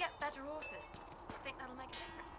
get better horses. Think that'll make a difference?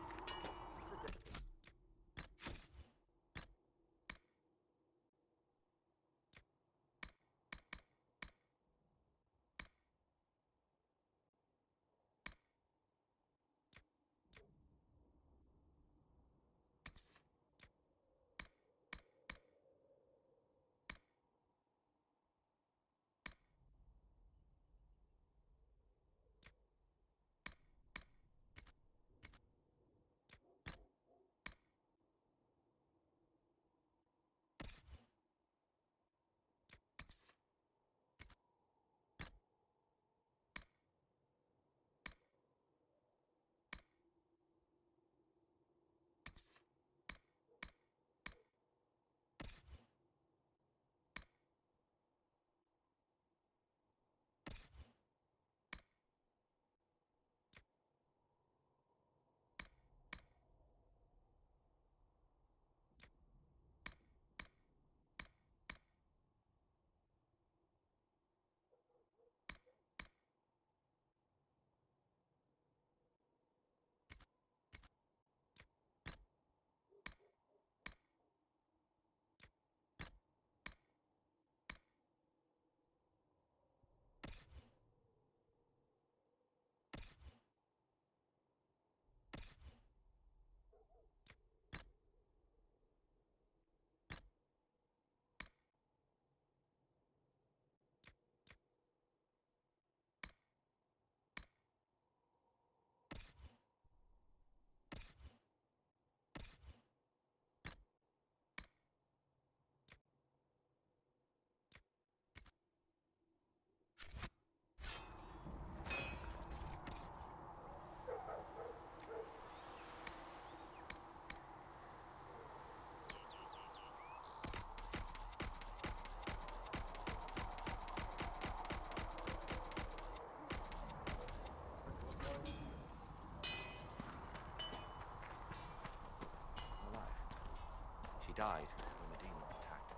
She died when the demons attacked.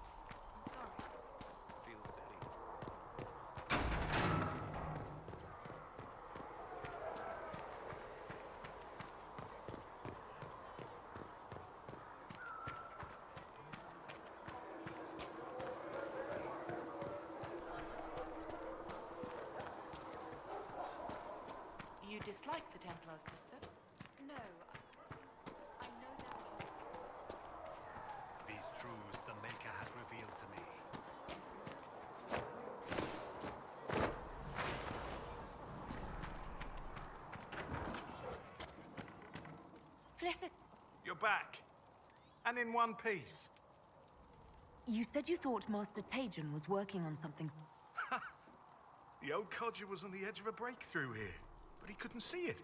I'm sorry. Feels silly. You dislike the Templars, sister? No, I know that. These truths the Maker hath revealed to me. Blessed. You're back. And in one piece. You said you thought Master Tajan was working on something. The old codger was on the edge of a breakthrough here, but he couldn't see it.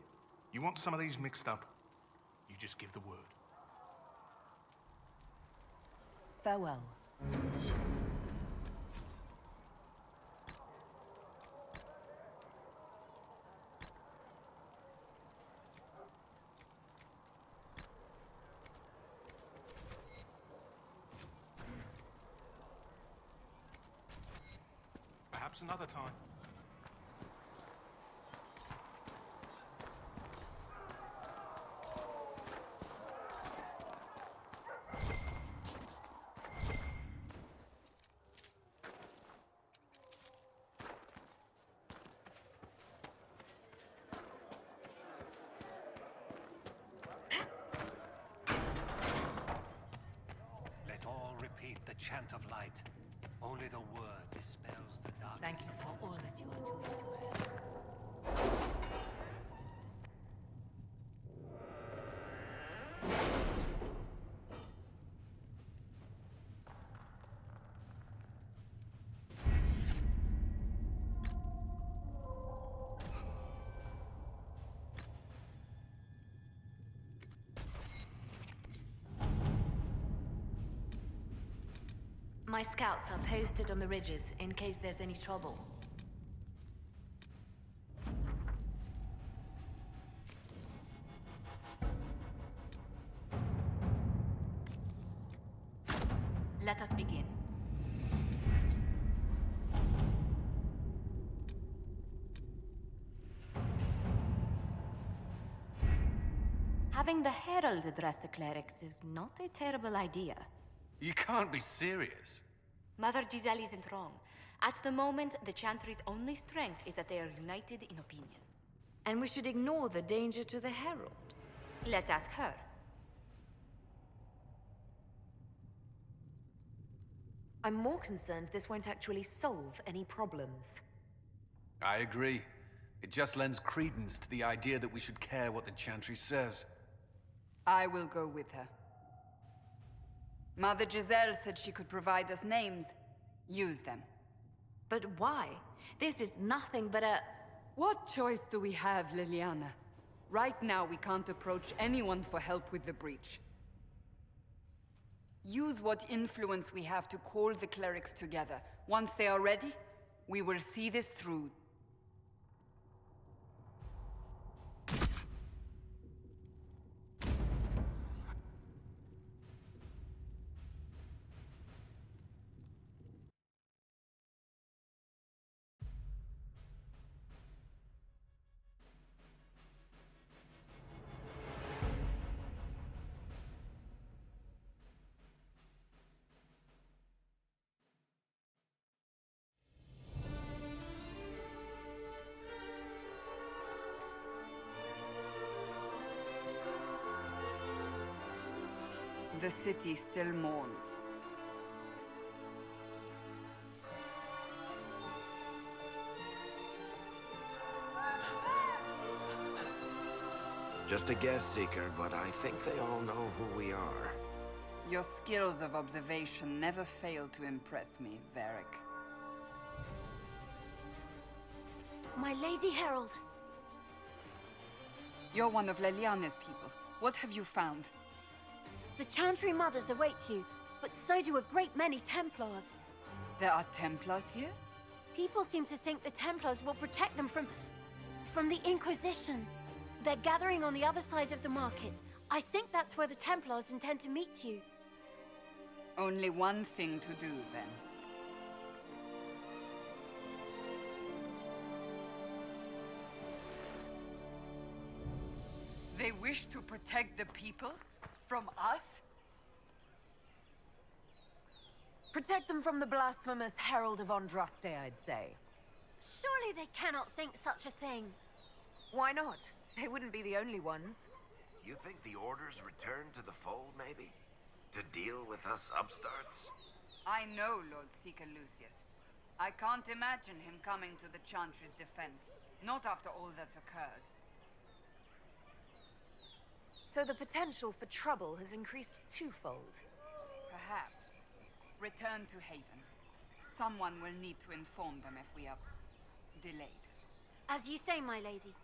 You want some of these mixed up? You just give the word. Farewell. Perhaps another time. Let all repeat the chant of light. Only the word dispels the darkness. Thank you for all that you are doing to her. My scouts are posted on the ridges in case there's any trouble. Let us begin. Having the Herald address the clerics is not a terrible idea. You can't be serious. Mother Giselle isn't wrong. At the moment, the Chantry's only strength is that they are united in opinion. And we should ignore the danger to the Herald. Let's ask her. I'm more concerned this won't actually solve any problems. I agree. It just lends credence to the idea that we should care what the Chantry says. I will go with her. Mother Giselle said she could provide us names. Use them. But why? This is nothing but a... What choice do we have, Liliana? Right now, we can't approach anyone for help with the breach. Use what influence we have to call the clerics together. Once they are ready, we will see this through. The city still mourns. Just a guess, Seeker, but I think they all know who we are. Your skills of observation never fail to impress me, Varric. My Lady Herald. You're one of Leliana's people. What have you found? The Chantry Mothers await you, but so do a great many Templars. There are Templars here? People seem to think the Templars will protect them from the Inquisition. They're gathering on the other side of the market. I think that's where the Templars intend to meet you. Only one thing to do, then. They wish to protect the people? From us? Protect them from the blasphemous Herald of Andraste, I'd say. Surely they cannot think such a thing. Why not? They wouldn't be the only ones. You think the Order's return to the fold, maybe? To deal with us upstarts? I know Lord Seeker Lucius. I can't imagine him coming to the Chantry's defense. Not after all that's occurred. So the potential for trouble has increased twofold. Perhaps. Return to Haven. Someone will need to inform them if we are delayed. As you say, my lady.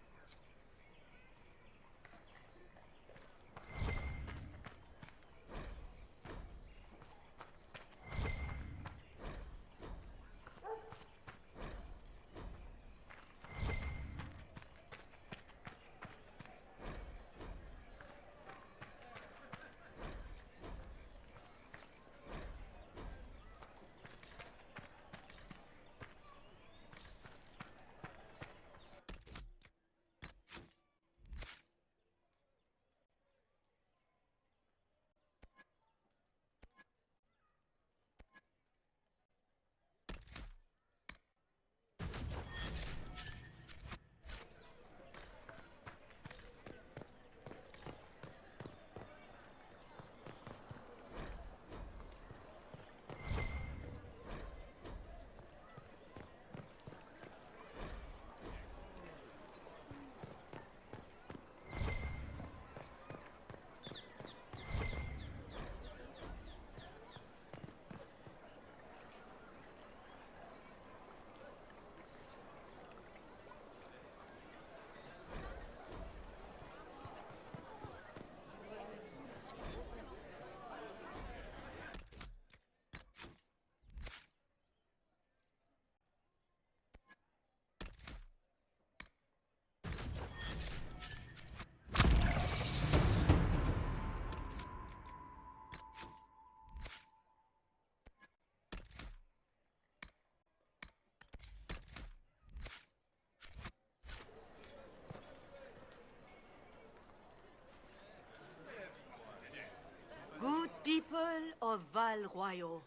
Val Royaux,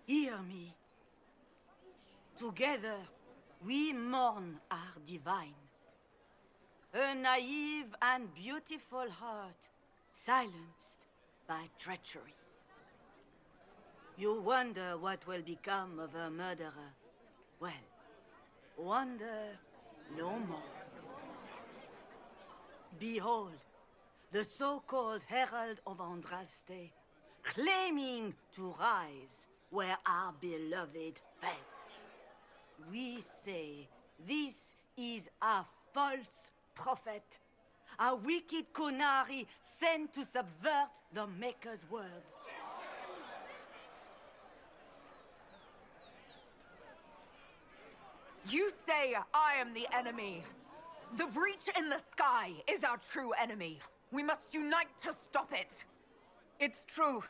hear me. Together, we mourn our divine. A naive and beautiful heart, silenced by treachery. You wonder what will become of a murderer. Well, wonder no more. Behold, the so-called Herald of Andraste, claiming to rise where our beloved fell. We say this is a false prophet, a wicked Qunari sent to subvert the Maker's word. You say I am the enemy. The breach in the sky is our true enemy. We must unite to stop it. It's true.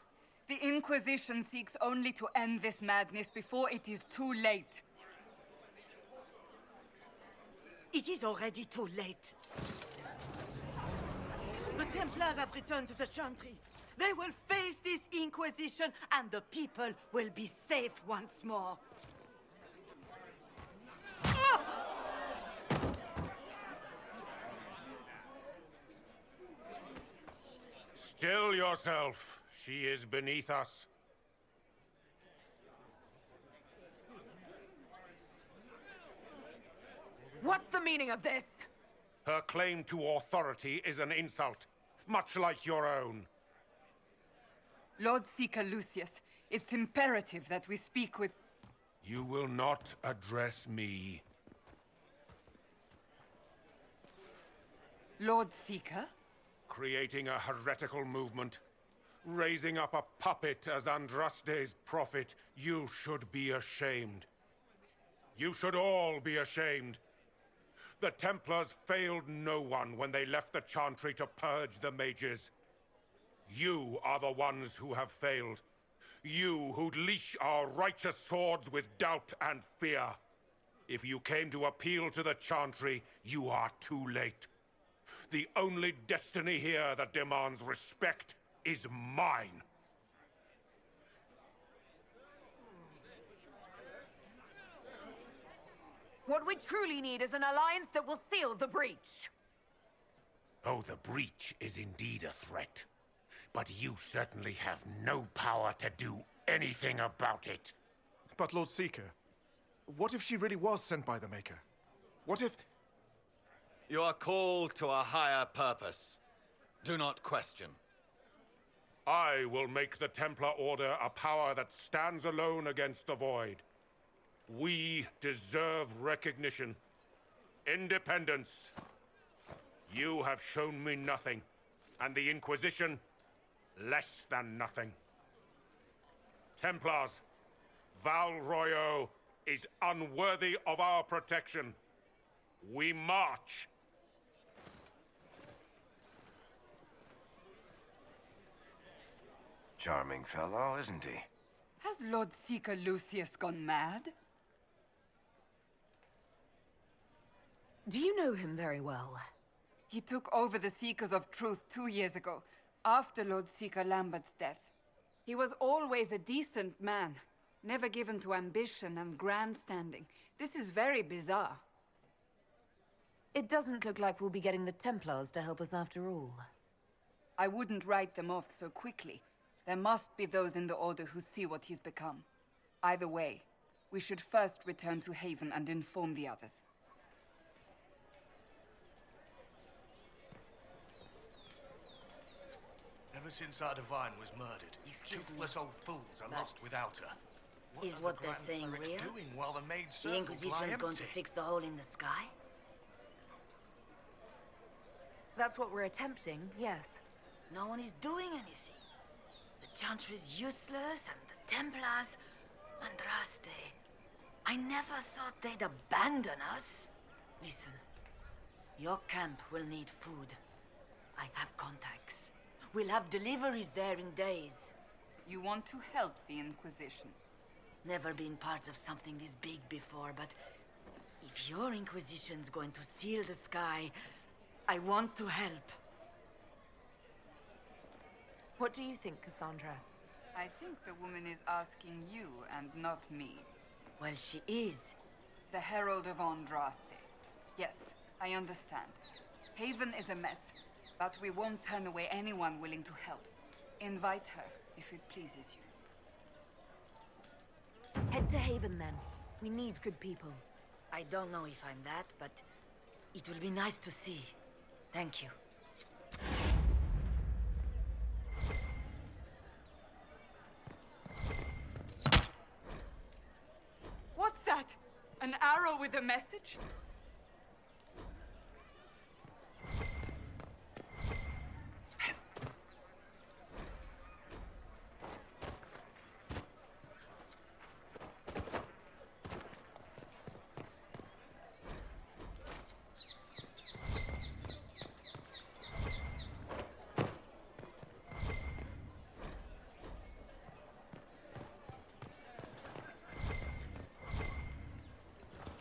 The Inquisition seeks only to end this madness before it is too late. It is already too late. The Templars have returned to the Chantry. They will face this Inquisition, and the people will be safe once more. Still yourself. She is beneath us. What's the meaning of this? Her claim to authority is an insult, much like your own. Lord Seeker Lucius, it's imperative that we speak with... You will not address me. Lord Seeker? Creating a heretical movement, raising up a puppet as Andraste's prophet, you should be ashamed. You should all be ashamed. The Templars failed no one when they left the Chantry to purge the mages. You are the ones who have failed. You who'd leash our righteous swords with doubt and fear. If you came to appeal to the Chantry, you are too late. The only destiny here that demands respect is mine. What we truly need is an alliance that will seal the breach. Oh, the breach is indeed a threat. But you certainly have no power to do anything about it. But Lord Seeker, what if she really was sent by the Maker? What if... You are called to a higher purpose. Do not question. I will make the Templar Order a power that stands alone against the Void. We deserve recognition. Independence. You have shown me nothing, and the Inquisition, less than nothing. Templars, Val Royaux is unworthy of our protection. We march. Charming fellow, isn't he? Has Lord Seeker Lucius gone mad? Do you know him very well? He took over the Seekers of Truth 2 years ago, after Lord Seeker Lambert's death. He was always a decent man, never given to ambition and grandstanding. This is very bizarre. It doesn't look like we'll be getting the Templars to help us after all. I wouldn't write them off so quickly. There must be those in the Order who see what he's become. Either way, we should first return to Haven and inform the others. Ever since our divine was murdered, toothless old fools are lost without her. Is what they're saying real? Doing while the maid The Inquisition's going to fix the hole in the sky? That's what we're attempting, yes. No one is doing anything. The Chantry's useless, and the Templars... Andraste. I never thought they'd abandon us. Listen, your camp will need food. I have contacts. We'll have deliveries there in days. You want to help the Inquisition? Never been part of something this big before, but... if your Inquisition's going to seal the sky, I want to help. What do you think, Cassandra? I think the woman is asking you and not me. Well, she is. The Herald of Andraste. Yes, I understand. Haven is a mess, but we won't turn away anyone willing to help. Invite her, if it pleases you. Head to Haven, then. We need good people. I don't know if I'm that, but it will be nice to see. Thank you. What's that? An arrow with a message?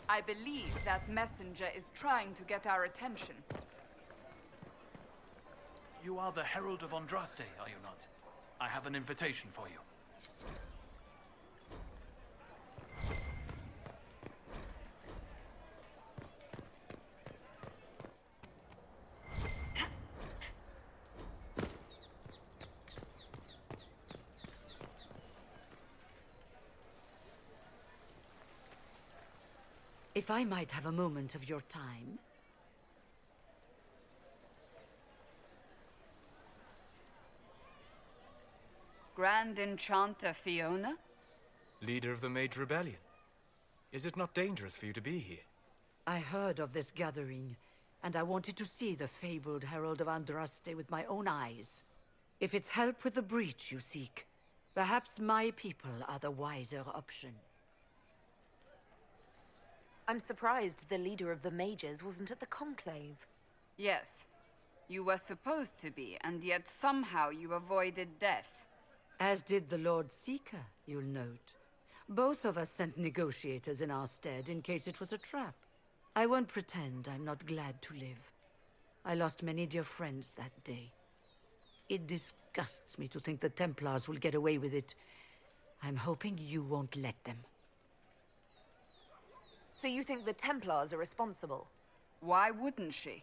I believe that messenger is trying to get our attention. You are the Herald of Andraste, are you not? I have an invitation for you. If I might have a moment of your time. Grand Enchanter Fiona? Leader of the Mage Rebellion. Is it not dangerous for you to be here? I heard of this gathering, and I wanted to see the fabled Herald of Andraste with my own eyes. If it's help with the breach you seek, perhaps my people are the wiser option. I'm surprised the leader of the mages wasn't at the conclave. Yes. You were supposed to be, and yet somehow you avoided death. As did the Lord Seeker, you'll note. Both of us sent negotiators in our stead in case it was a trap. I won't pretend I'm not glad to live. I lost many dear friends that day. It disgusts me to think the Templars will get away with it. I'm hoping you won't let them. So you think the Templars are responsible? Why wouldn't she?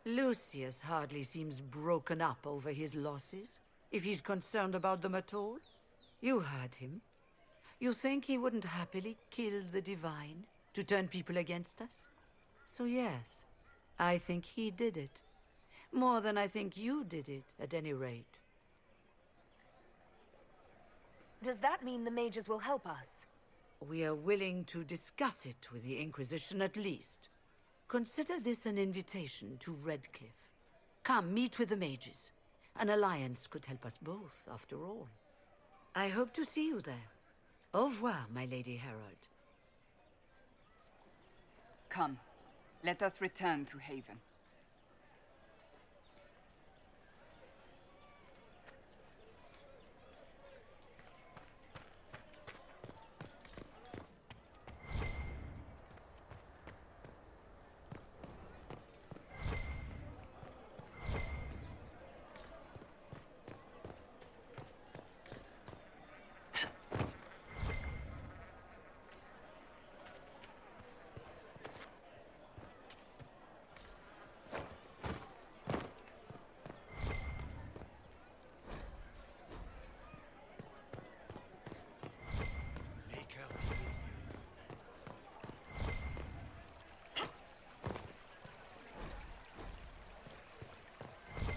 Lucius hardly seems broken up over his losses, if he's concerned about them at all. You heard him. You think he wouldn't happily kill the Divine to turn people against us? So yes, I think he did it. More than I think you did it, at any rate. Does that mean the mages will help us? We are willing to discuss it with the Inquisition at least. Consider this an invitation to Redcliffe. Come, meet with the mages. An alliance could help us both, after all. I hope to see you there. Au revoir, my Lady Herald. Come, let us return to Haven.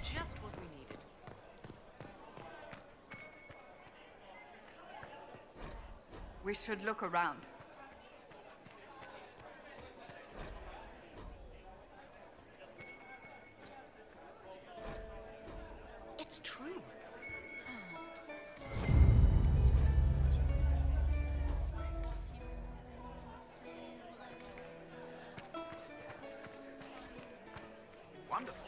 Just what we needed. We should look around. It's true. Wonderful.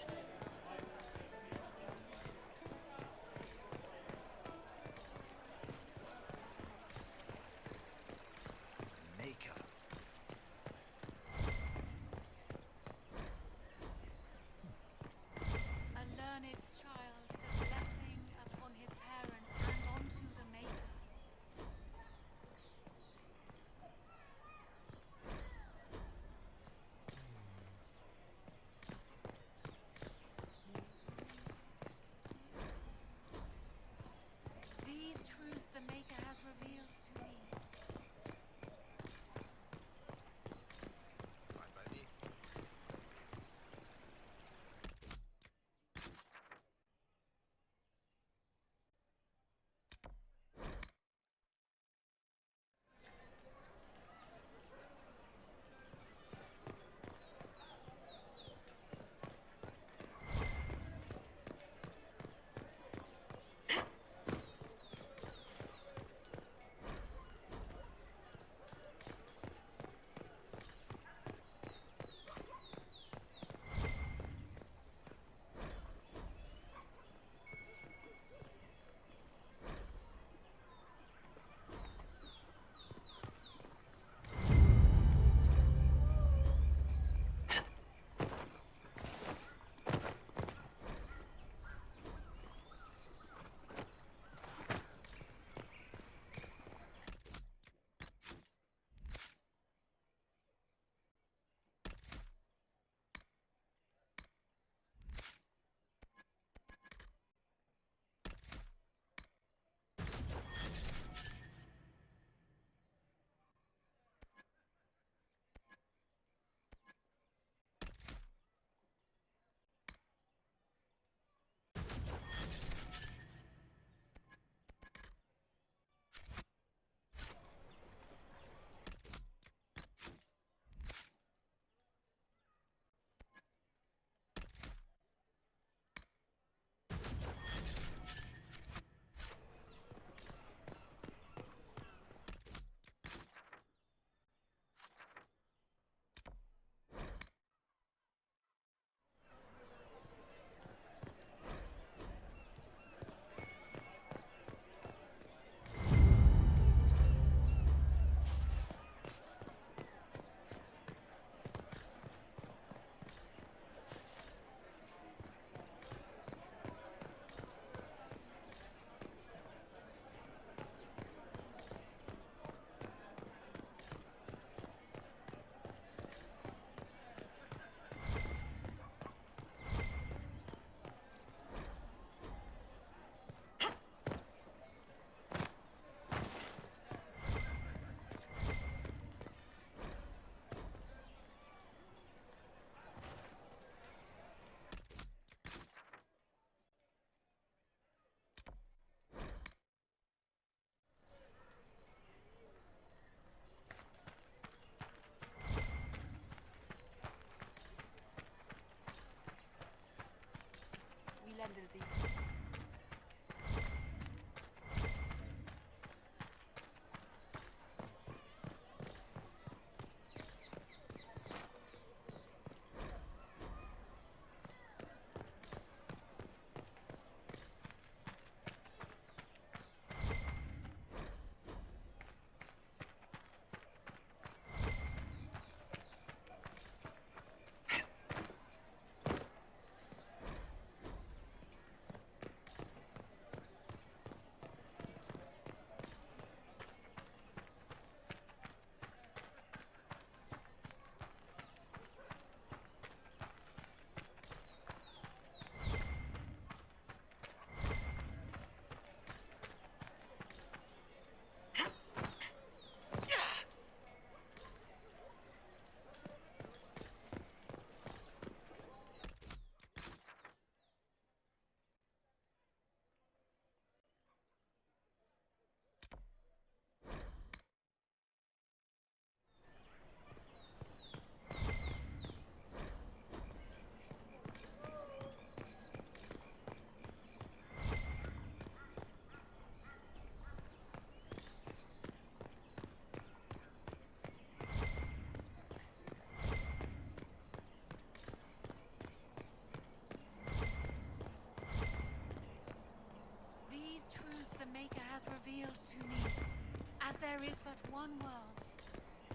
one world,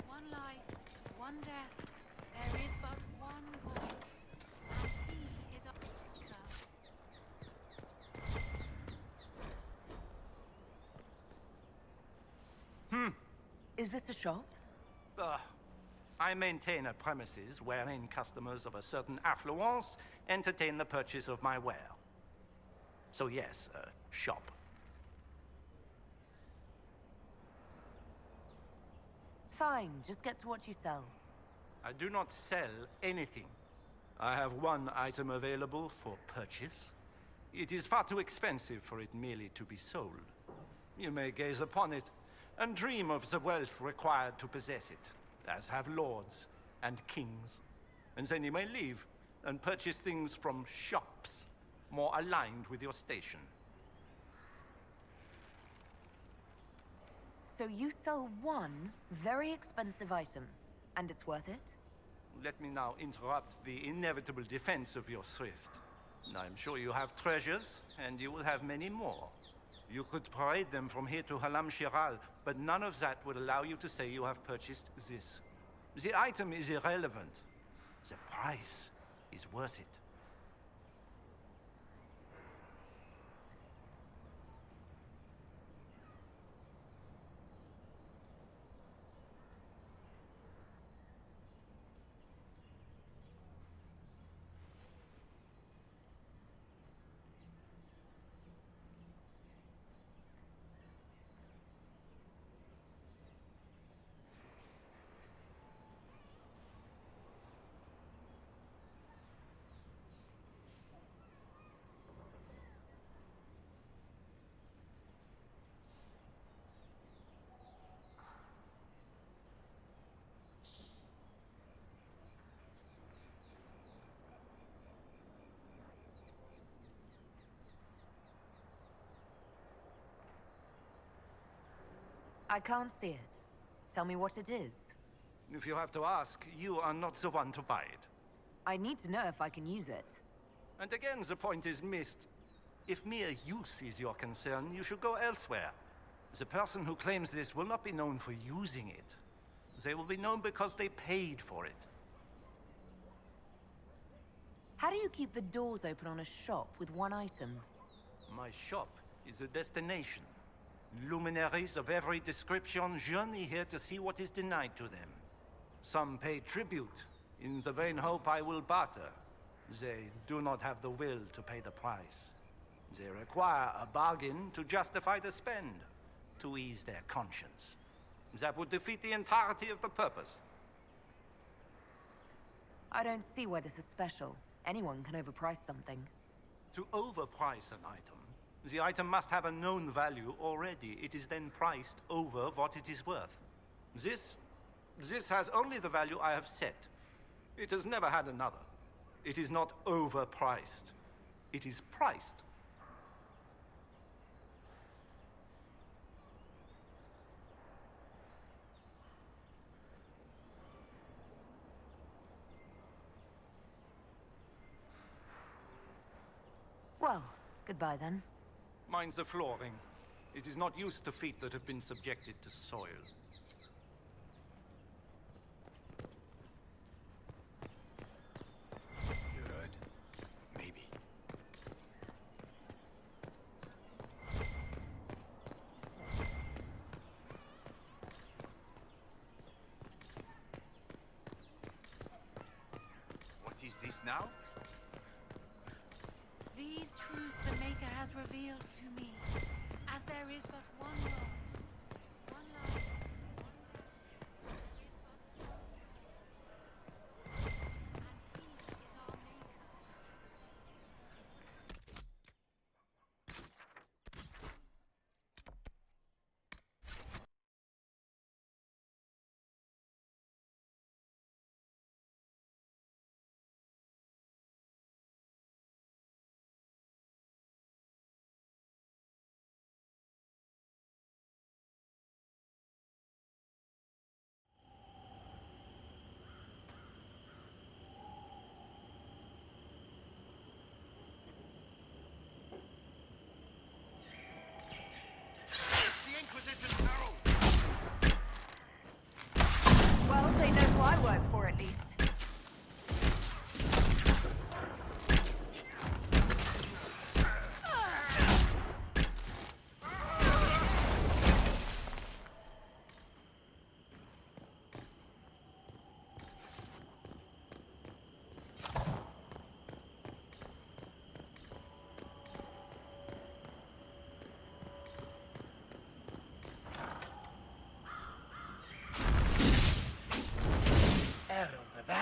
one life, one death. There is but one God, and he is our Maker. Is this a shop? I maintain a premises wherein customers of a certain affluence entertain the purchase of my ware. So yes, a shop. Fine, just get to what you sell. I do not sell anything. I have one item available for purchase. It is far too expensive for it merely to be sold. You may gaze upon it and dream of the wealth required to possess it, as have lords and kings. And then you may leave and purchase things from shops more aligned with your station. So you sell one very expensive item, and it's worth it? Let me now interrupt the inevitable defense of your thrift. I'm sure you have treasures, and you will have many more. You could parade them from here to Halam Shiral, but none of that would allow you to say you have purchased this. The item is irrelevant. The price is worth it. I can't see it. Tell me what it is. If you have to ask, you are not the one to buy it. I need to know if I can use it. And again, the point is missed. If mere use is your concern, you should go elsewhere. The person who claims this will not be known for using it. They will be known because they paid for it. How do you keep the doors open on a shop with one item? My shop is a destination. Luminaries of every description journey here to see what is denied to them. Some pay tribute, in the vain hope I will barter. They do not have the will to pay the price. They require a bargain to justify the spend, to ease their conscience. That would defeat the entirety of the purpose. I don't see why this is special. Anyone can overprice something. To overprice an item, the item must have a known value already. It is then priced over what it is worth. This has only the value I have set. It has never had another. It is not overpriced. It is priced. Well, goodbye then. Mine's the flooring. It is not used to feet that have been subjected to soil. Good. Maybe. What is this now? These truths the Maker has revealed to me, as there is but one world.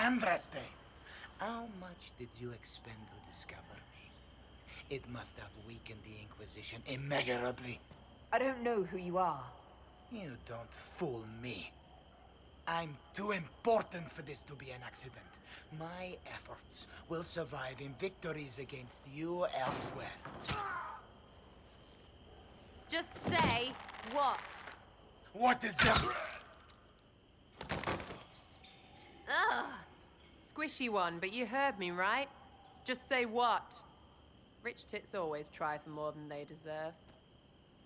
Andraste! How much did you expend to discover me? It must have weakened the Inquisition immeasurably. I don't know who you are. You don't fool me. I'm too important for this to be an accident. My efforts will survive in victories against you elsewhere. Just say what? What is that? Ugh. Squishy one, but you heard me, right? Just say what? Rich tits always try for more than they deserve.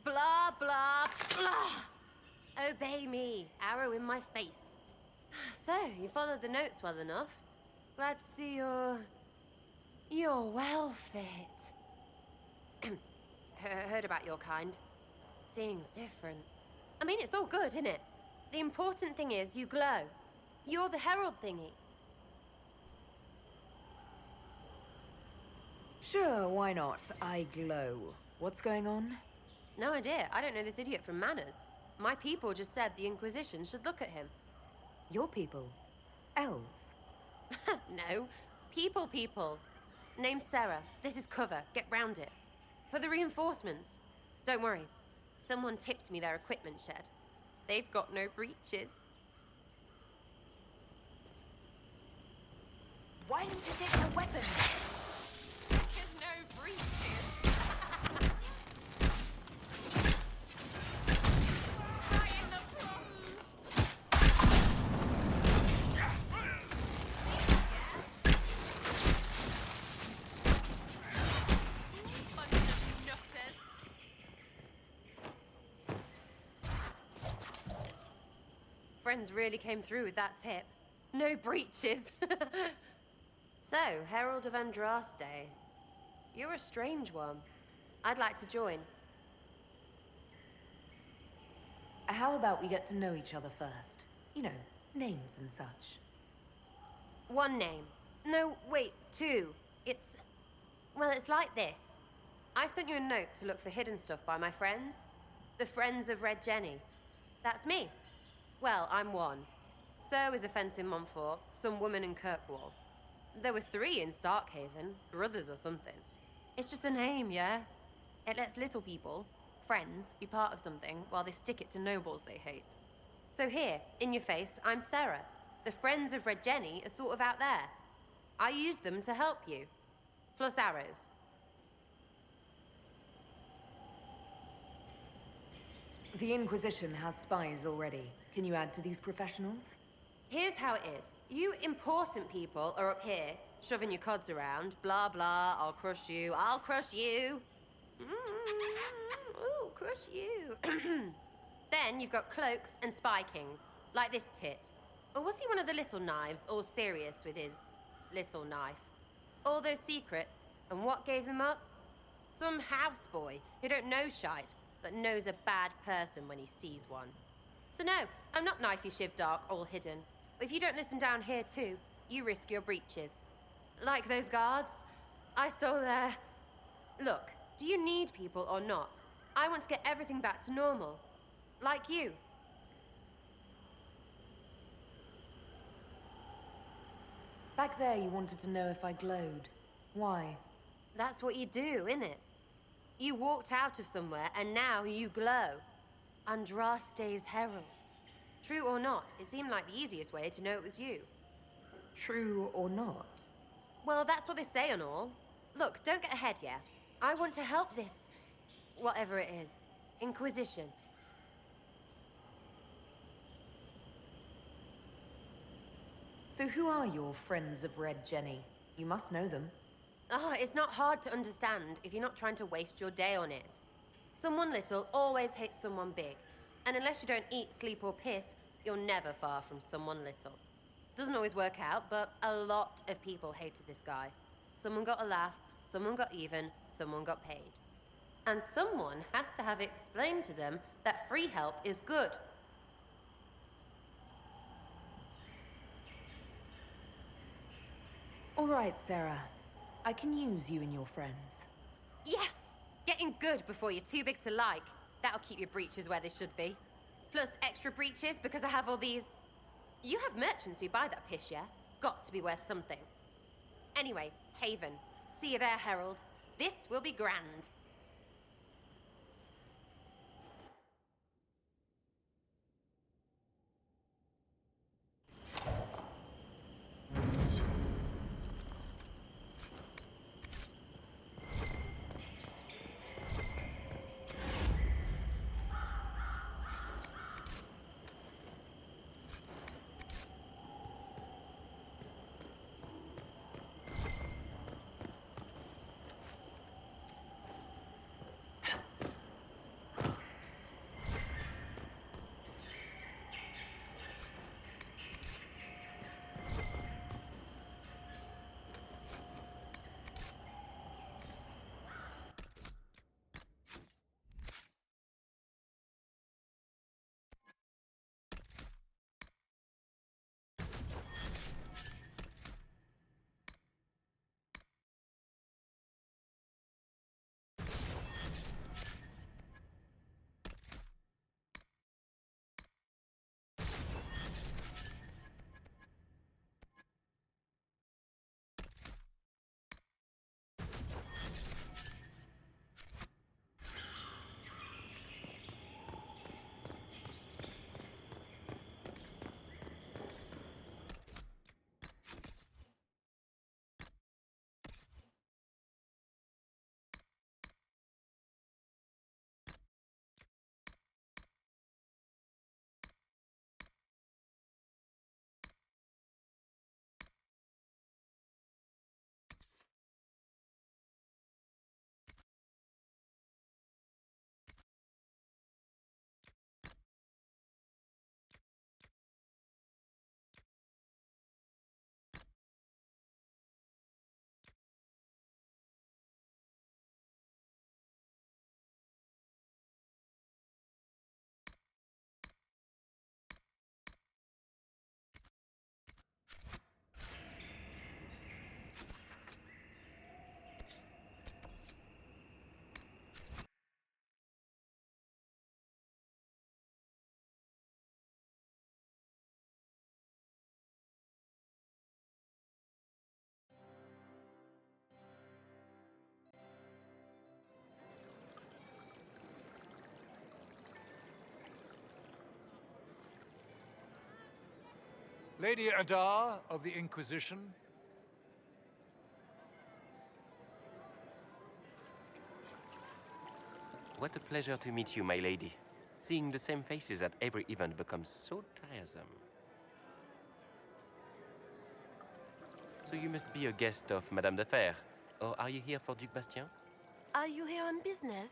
Blah, blah, blah. Obey me. Arrow in my face. So, you followed the notes well enough. Glad to see you're well fit. Heard about your kind. Seeing's different. I mean, it's all good, isn't it? The important thing is you glow. You're the herald thingy. Sure, why not? I glow. What's going on? No idea. I don't know this idiot from Manners. My people just said the Inquisition should look at him. Your people? Elves? No. People. Name's Sarah. This is cover. Get round it. For the reinforcements. Don't worry. Someone tipped me their equipment shed. They've got no breaches. Why didn't you get your weapon? There's no breaches. High in the plums. Bunch of nutters. Friends really came through with that tip. No breaches. So, Herald of Andraste. You're a strange one. I'd like to join. How about we get to know each other first? You know, names and such. One name. No, wait, two. Well, it's like this. I sent you a note to look for hidden stuff by my friends. The Friends of Red Jenny. That's me. Well, I'm one. So is a fence in Montfort, some woman in Kirkwall. There were 3 in Starkhaven, brothers or something. It's just a name, yeah? It lets little people, friends, be part of something while they stick it to nobles they hate. So here, in your face, I'm Sarah. The Friends of Red Jenny are sort of out there. I use them to help you. Plus arrows. The Inquisition has spies already. Can you add to these professionals? Here's how it is. You important people are up here, shoving your cods around. Blah, blah, I'll crush you. Ooh, crush you. Then you've got cloaks and spy kings, like this tit. Or was he one of the little knives, all serious with his little knife? All those secrets, and what gave him up? Some houseboy who don't know shite, but knows a bad person when he sees one. So no, I'm not knifey shiv dark, all hidden. If you don't listen down here too, you risk your breeches. Like those guards, I stole their... Look, do you need people or not? I want to get everything back to normal. Like you. Back there you wanted to know if I glowed. Why? That's what you do, innit? You walked out of somewhere and now you glow. Andraste's herald. True or not, it seemed like the easiest way to know it was you. True or not? Well, that's what they say and all. Look, don't get ahead, yeah? I want to help this... whatever it is. Inquisition. So who are your Friends of Red Jenny? You must know them. It's not hard to understand if you're not trying to waste your day on it. Someone little always hates someone big. And unless you don't eat, sleep, or piss, you're never far from someone little. Doesn't always work out, but a lot of people hated this guy. Someone got a laugh, someone got even, someone got paid. And someone has to have explained to them that free help is good. All right, Sarah. I can use you and your friends. Yes! Getting good before you're too big to like. That'll keep your breeches where they should be. Plus extra breeches because I have all these... You have merchants who buy that piss, yeah? got to be worth something. Anyway, Haven. See you there, Herald. This will be grand. Lady Adar of the Inquisition. What a pleasure to meet you, my lady. Seeing the same faces at every event becomes so tiresome. So you must be a guest of Madame de Fer, or are you here for Duc Bastien? Are you here on business?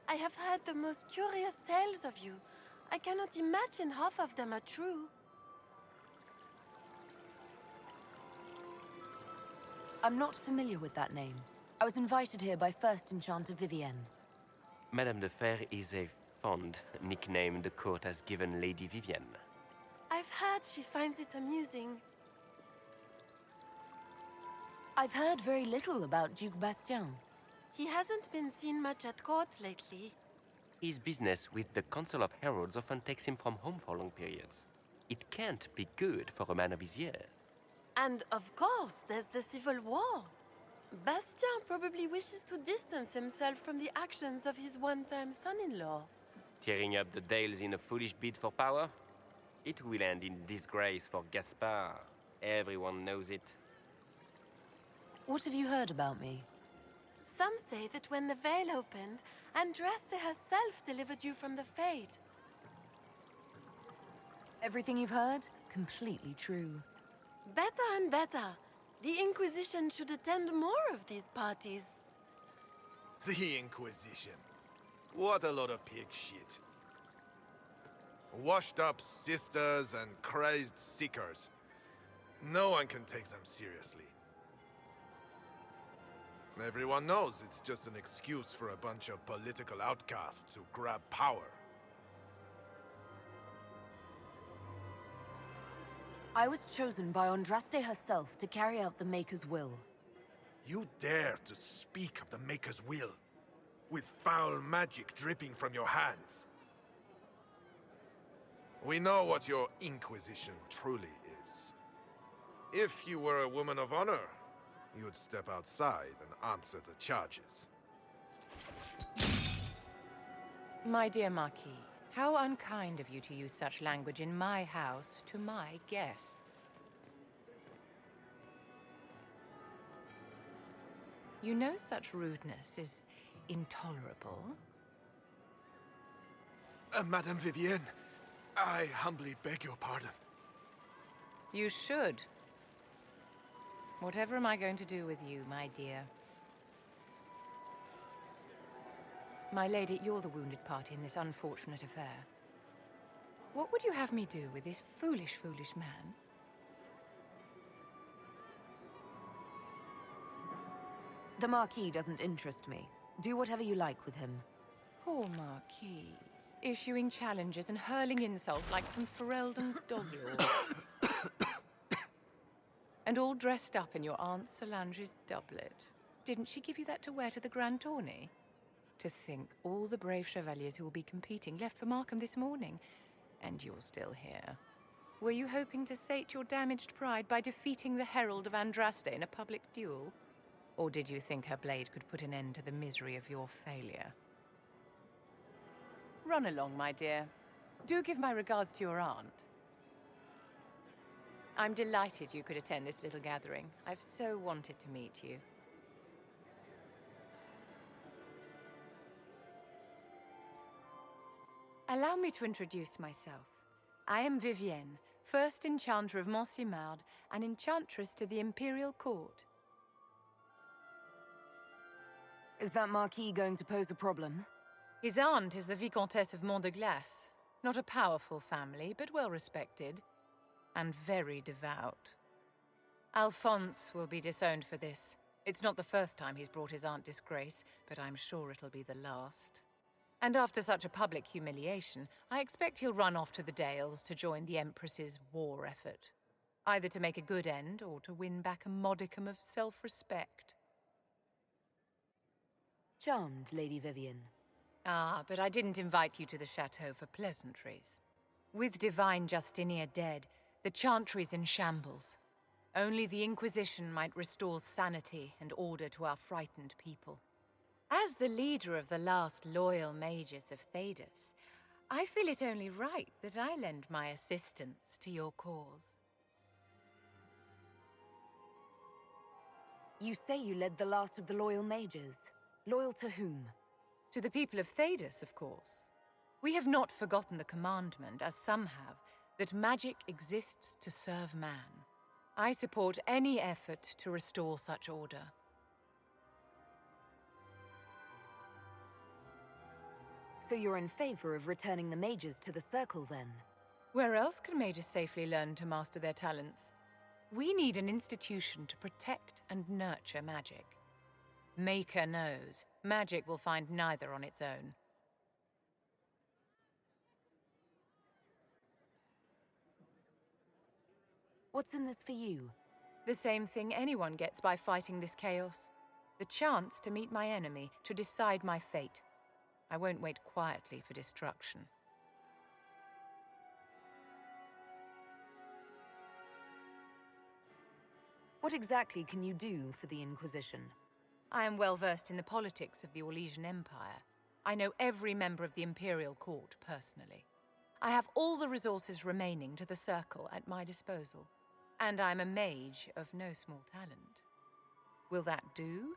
I have heard the most curious tales of you. I cannot imagine half of them are true. I'm not familiar with that name. I was invited here by First Enchanter Vivienne. Madame de Fer is a fond nickname the court has given Lady Vivienne. I've heard she finds it amusing. I've heard very little about Duc Bastien. He hasn't been seen much at court lately. His business with the Council of Heralds often takes him from home for long periods. It can't be good for a man of his years. And of course, there's the civil war. Bastien probably wishes to distance himself from the actions of his one-time son-in-law. Tearing up the Dales in a foolish bid for power? It will end in disgrace for Gaspard. Everyone knows it. What have you heard about me? Some say that when the veil opened, Andraste herself delivered you from the Fade. Everything you've heard? Completely true. Better and better. The Inquisition should attend more of these parties. The Inquisition. What a lot of pig shit. Washed up sisters and crazed seekers. No one can take them seriously. Everyone knows it's just an excuse for a bunch of political outcasts to grab power. I was chosen by Andraste herself to carry out the Maker's will. You dare to speak of the Maker's will, with foul magic dripping from your hands. We know what your Inquisition truly is. If you were a woman of honor, you'd step outside and answer the charges. My dear Marquis, how unkind of you to use such language in my house to my guests. You know such rudeness is intolerable. Madame Vivienne, I humbly beg your pardon. You should. Whatever am I going to do with you, my dear? My lady, you're the wounded party in this unfortunate affair. What would you have me do with this foolish, foolish man? The Marquis doesn't interest me. Do whatever you like with him. Poor Marquis. Issuing challenges and hurling insults like some Ferelden dog-lord. And all dressed up in your Aunt Solange's doublet. Didn't she give you that to wear to the Grand Tourney? To think all the brave chevaliers who will be competing left for Markham this morning, and you're still here. Were you hoping to sate your damaged pride by defeating the Herald of Andraste in a public duel? Or did you think her blade could put an end to the misery of your failure? Run along, my dear. Do give my regards to your aunt. I'm delighted you could attend this little gathering. I've so wanted to meet you. Allow me to introduce myself. I am Vivienne, first Enchanter of Montsimard and Enchantress to the Imperial Court. Is that Marquis going to pose a problem? His aunt is the Vicomtesse of Mont de Glace. Not a powerful family, but well respected. And very devout. Alphonse will be disowned for this. It's not the first time he's brought his aunt disgrace, but I'm sure it'll be the last. And after such a public humiliation, I expect he'll run off to the Dales to join the Empress's war effort. Either to make a good end, or to win back a modicum of self-respect. Charmed, Lady Vivienne. Ah, but I didn't invite you to the chateau for pleasantries. With divine Justinia dead, the Chantry's in shambles. Only the Inquisition might restore sanity and order to our frightened people. As the leader of the last loyal mages of Thedas, I feel it only right that I lend my assistance to your cause. You say you led the last of the loyal mages. Loyal to whom? To the people of Thedas, of course. We have not forgotten the commandment, as some have, that magic exists to serve man. I support any effort to restore such order. So you're in favor of returning the mages to the Circle, then? Where else can mages safely learn to master their talents? We need an institution to protect and nurture magic. Maker knows, magic will find neither on its own. What's in this for you? The same thing anyone gets by fighting this chaos. The chance to meet my enemy, to decide my fate. I won't wait quietly for destruction. What exactly can you do for the Inquisition? I am well versed in the politics of the Orlesian Empire. I know every member of the Imperial Court personally. I have all the resources remaining to the Circle at my disposal. And I'm a mage of no small talent. Will that do?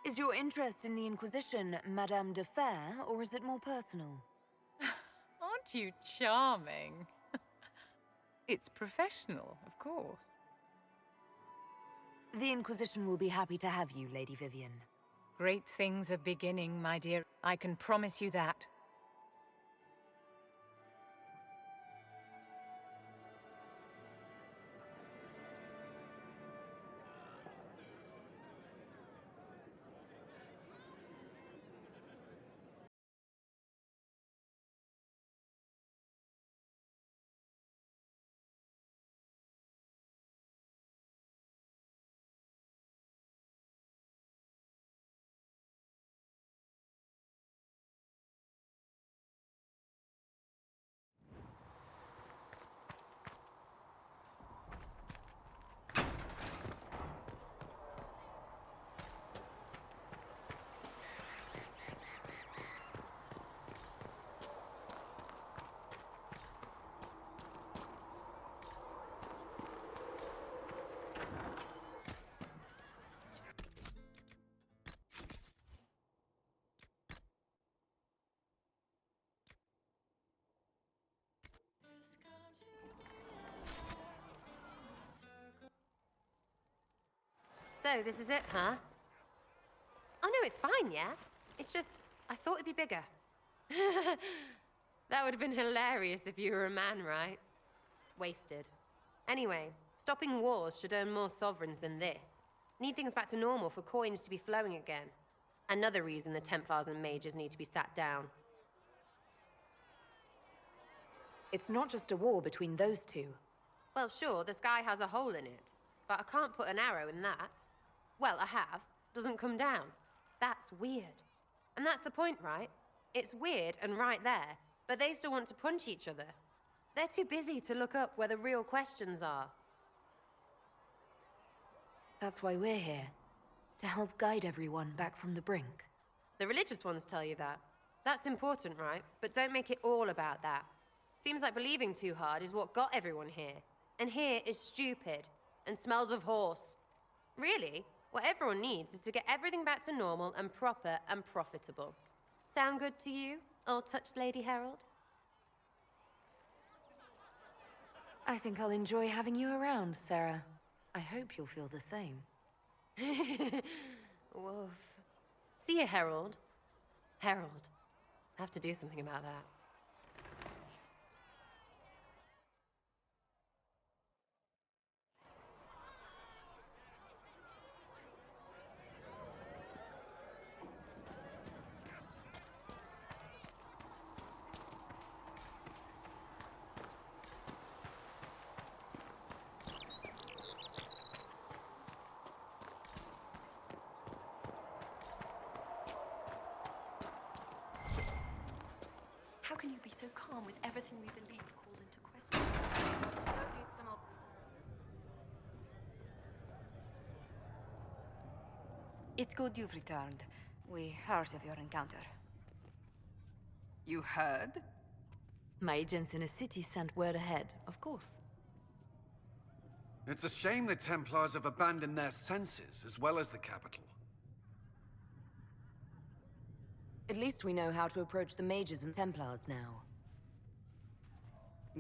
Is your interest in the Inquisition Madame de Fer, or is it more personal? Aren't you charming? It's professional, of course. The Inquisition will be happy to have you, Lady Vivienne. Great things are beginning, my dear. I can promise you that. So, this is it, huh? Oh no, it's fine, yeah? It's just, I thought it'd be bigger. That would have been hilarious if you were a man, right? Wasted. Anyway, stopping wars should earn more sovereigns than this. Need things back to normal for coins to be flowing again. Another reason the Templars and mages need to be sat down. It's not just a war between those two. Well, sure, the sky has a hole in it, but I can't put an arrow in that. Well, I have. Doesn't come down. That's weird. And that's the point, right? It's weird and right there, but they still want to punch each other. They're too busy to look up where the real questions are. That's why we're here. To help guide everyone back from the brink. The religious ones tell you that. That's important, right? But don't make it all about that. Seems like believing too hard is what got everyone here. And here is stupid and smells of horse. Really, what everyone needs is to get everything back to normal and proper and profitable. Sound good to you, all-touched Lady Herald? I think I'll enjoy having you around, Sarah. I hope you'll feel the same. Woof. See you, Herald. Herald. I have to do something about that. How can you be so calm with everything we believe called into question? I don't need some more. It's good you've returned. We heard of your encounter. You heard? My agents in a city sent word ahead, of course. It's a shame the Templars have abandoned their senses, as well as the capital. At least we know how to approach the mages and Templars now.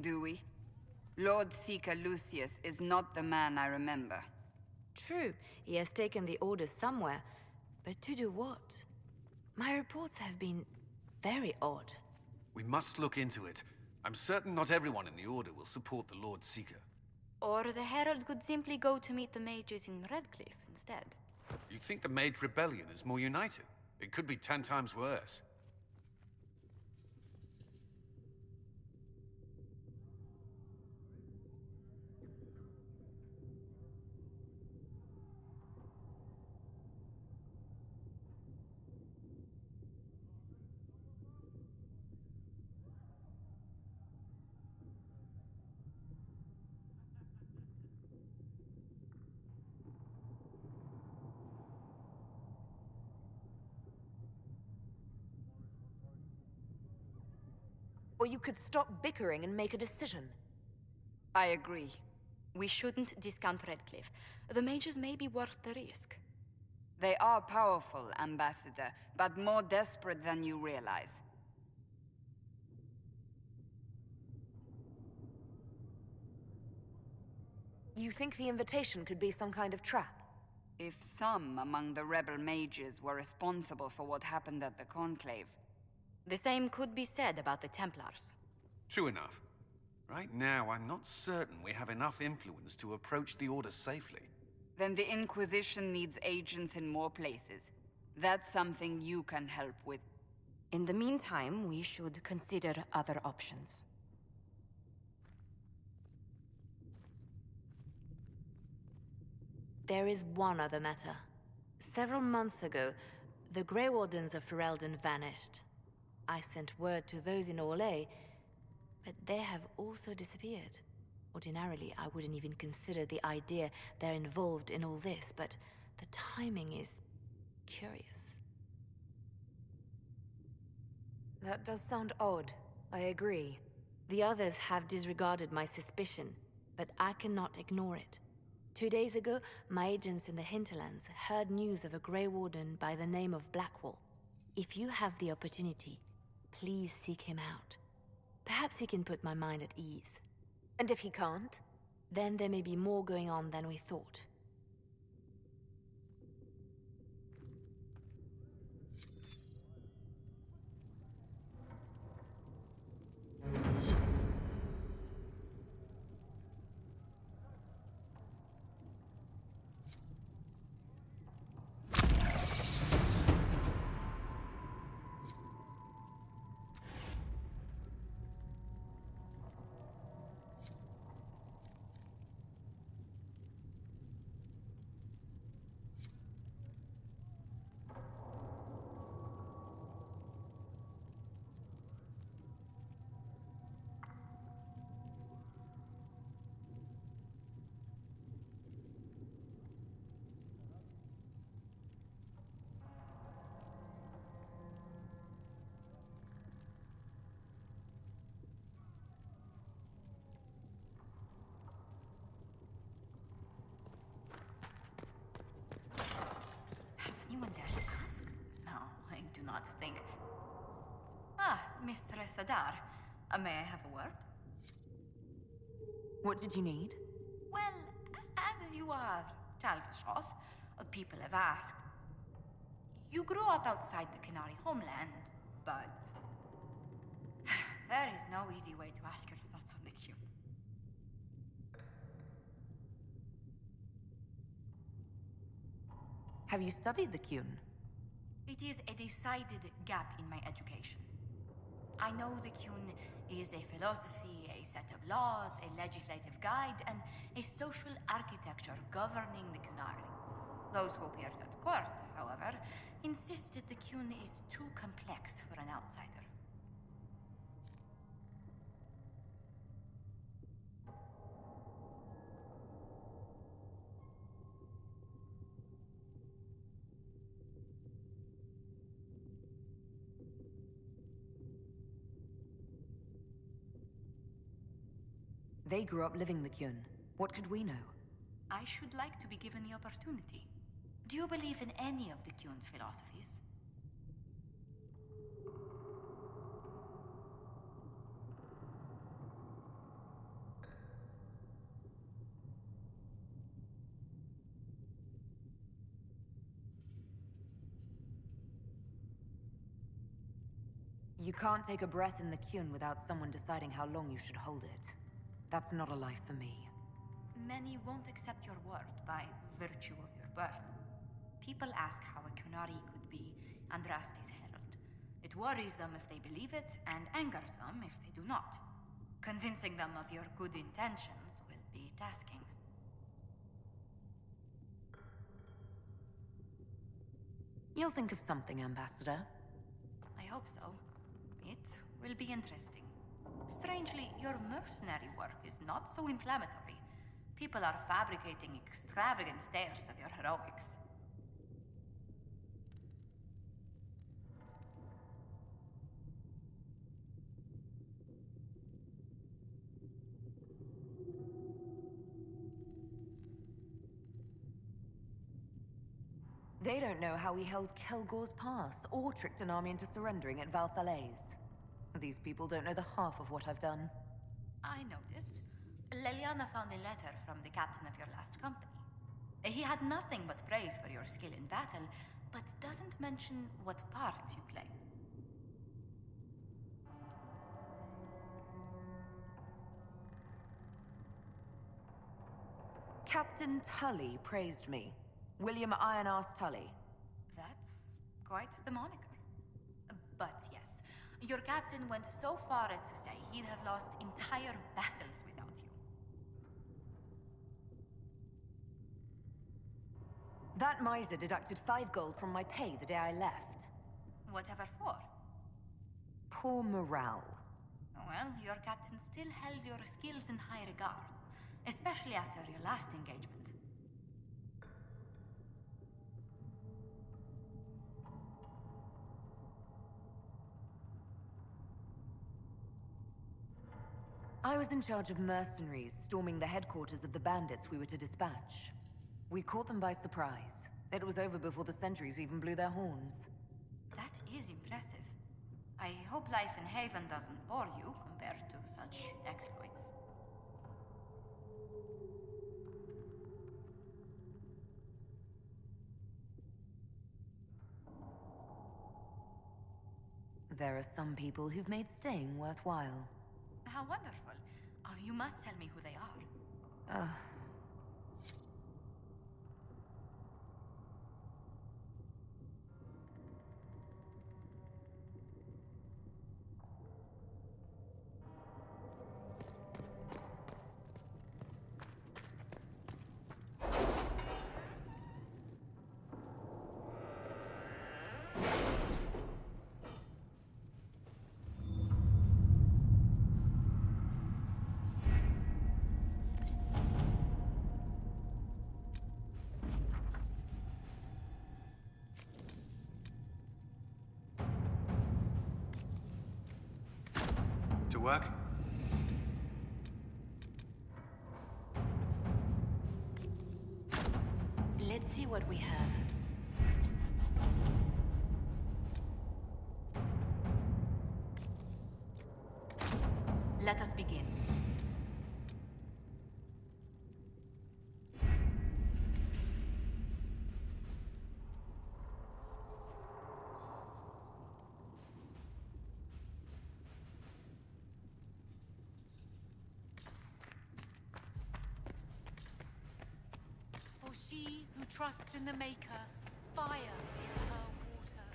Do we? Lord Seeker Lucius is not the man I remember. True, he has taken the orders somewhere, but to do what? My reports have been very odd. We must look into it. I'm certain not everyone in the Order will support the Lord Seeker. Or the Herald could simply go to meet the mages in Redcliffe instead. You think the Mage Rebellion is more united? It could be 10 times worse. Or you could stop bickering and make a decision. I agree. We shouldn't discount Redcliffe. The mages may be worth the risk. They are powerful, Ambassador, but more desperate than you realize. You think the invitation could be some kind of trap? If some among the rebel mages were responsible for what happened at the Conclave. The same could be said about the Templars. True enough. Right now, I'm not certain we have enough influence to approach the Order safely. Then the Inquisition needs agents in more places. That's something you can help with. In the meantime, we should consider other options. There is one other matter. Several months ago, the Grey Wardens of Ferelden vanished. I sent word to those in Orlais, but they have also disappeared. Ordinarily, I wouldn't even consider the idea they're involved in all this, but the timing is curious. That does sound odd. I agree. The others have disregarded my suspicion, but I cannot ignore it. 2 days ago, my agents in the hinterlands heard news of a Grey Warden by the name of Blackwall. If you have the opportunity, please seek him out. Perhaps he can put my mind at ease. And if he can't? Then there may be more going on than we thought. Mistress Adar. May I have a word? What did you need? Well, as you are Talvashos, people have asked. You grew up outside the Qunari homeland, but there is no easy way to ask your thoughts on the Qun. Have you studied the Qun? It is a decided gap in my education. I know the Qun is a philosophy, a set of laws, a legislative guide, and a social architecture governing the Qunari. Those who appeared at court, however, insisted the Qun is too complex for an outsider. They grew up living the Qun. What could we know? I should like to be given the opportunity. Do you believe in any of the Qun's philosophies? You can't take a breath in the Qun without someone deciding how long you should hold it. That's not a life for me. Many won't accept your word by virtue of your birth. People ask how a Qunari could be Andraste's herald. It worries them if they believe it, and angers them if they do not. Convincing them of your good intentions will be tasking. You'll think of something, Ambassador. I hope so. It will be interesting. Strangely, your mercenary work is not so inflammatory. People are fabricating extravagant tales of your heroics. They don't know how we held Kelgor's Pass, or tricked an army into surrendering at Valfalaise. These people don't know the half of what I've done. I noticed. Leliana found a letter from the captain of your last company. He had nothing but praise for your skill in battle, but doesn't mention what part you play. Captain Tully praised me. William Iron-Arse Tully. That's quite the moniker. But yes, your captain went so far as to say he'd have lost entire battles without you. That miser deducted 5 gold from my pay the day I left. Whatever for? Poor morale. Well, your captain still held your skills in high regard, especially after your last engagement. I was in charge of mercenaries storming the headquarters of the bandits we were to dispatch. We caught them by surprise. It was over before the sentries even blew their horns. That is impressive. I hope life in Haven doesn't bore you compared to such exploits. There are some people who've made staying worthwhile. How wonderful. You must tell me who they are. To work? Let's see what we have. Let us begin. For she who trusts in the Maker, fire is her water.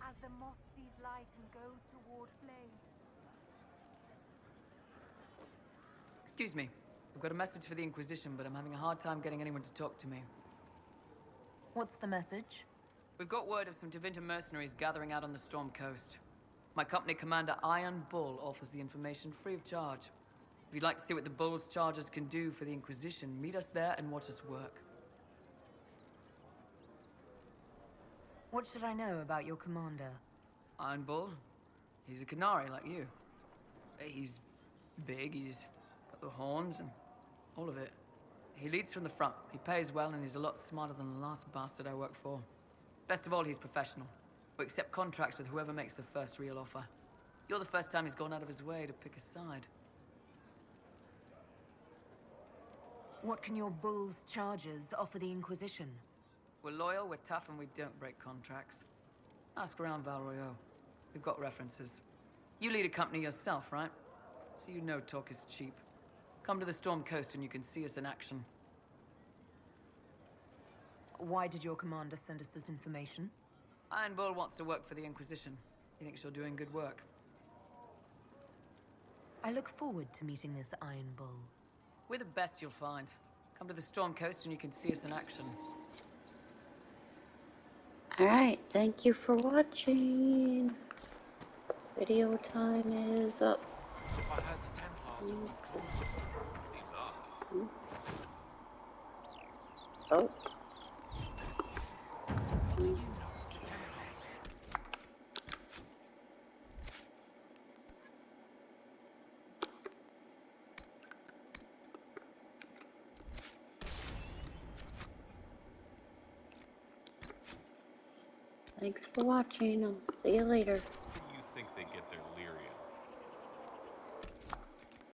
As the moth sees light and goes toward flame. Excuse me. I've got a message for the Inquisition, but I'm having a hard time getting anyone to talk to me. What's the message? We've got word of some Tevinter mercenaries gathering out on the Storm Coast. My company commander, Iron Bull, offers the information free of charge. If you'd like to see what the Bull's charges can do for the Inquisition, meet us there and watch us work. What should I know about your commander? Iron Bull? He's a Qunari like you. He's big, he's got the horns and all of it. He leads from the front. He pays well and he's a lot smarter than the last bastard I worked for. Best of all, he's professional. We accept contracts with whoever makes the first real offer. You're the first time he's gone out of his way to pick a side. What can your Bull's charges offer the Inquisition? We're loyal, we're tough, and we don't break contracts. Ask around Val Royeaux. We've got references. You lead a company yourself, right? So you know talk is cheap. Come to the Storm Coast and you can see us in action. Why did your commander send us this information? Iron Bull wants to work for the Inquisition. He thinks you're doing good work. I look forward to meeting this Iron Bull. We're the best you'll find. Come to the Storm Coast and you can see us in action. Alright, thank you for watching. Video time is up. If I had the Templars to withdraw, seems odd. Oh. Thanks for watching. I'll see you later.